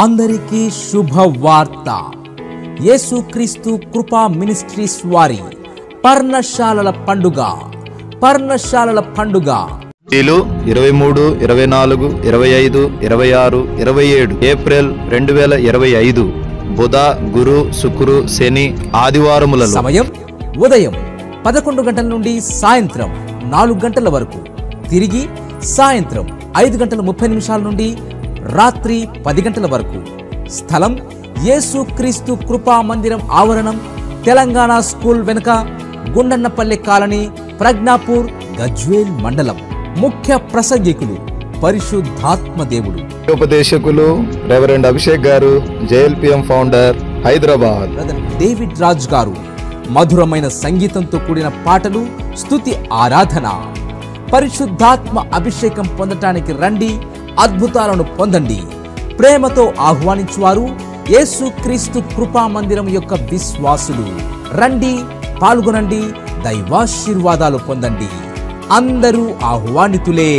అందరికీ శుభవార్త. యేసుక్రీస్తు కృపా మినిస్ట్రీస్ వారి పర్ణశాలల పండుగ 23, 24, 25, 26, 27 ఏప్రిల్ 2025 బుధ, గురు, శుక్రు, శని ఆదివారములలో. సమయం ఉదయం 11 గంటల నుండి సాయంత్రం 4 గంటల వరకు, తిరిగి సాయంత్రం 5:30 నుండి రాత్రి 10 గంటల వరకు. స్థలం యేసుక్రీస్తు కృపా మందిరం ఆవరణం, తెలంగాణ స్కూల్ వెనుక, గుండన్నపల్లె కాలనీ, ప్రజ్ఞాపూర్, గజ్వేల్ మండలం. ముఖ్య ప్రసంగికులు పరిశుద్ధాత్మ దేవుడు. ఉపదేశకులు రెవరెండ్ అభిషేక్ గారు, JLPM founder, Hyderabad. Brother David Raj గారు. మధురమైన సంగీతంతో కూడిన పాటలు, స్తుతి, ఆరాధన. పరిశుద్ధాత్మ అభిషేకం పొందటానికి రండి, అద్భుతాలను పొందండి. ప్రేమతో ఆహ్వానించువారు యేసుక్రీస్తు కృపా మందిరం యొక్క విశ్వాసులు. రండి, పాల్గొనండి, దైవాశీర్వాదాలు పొందండి. అందరూ ఆహ్వానితులే.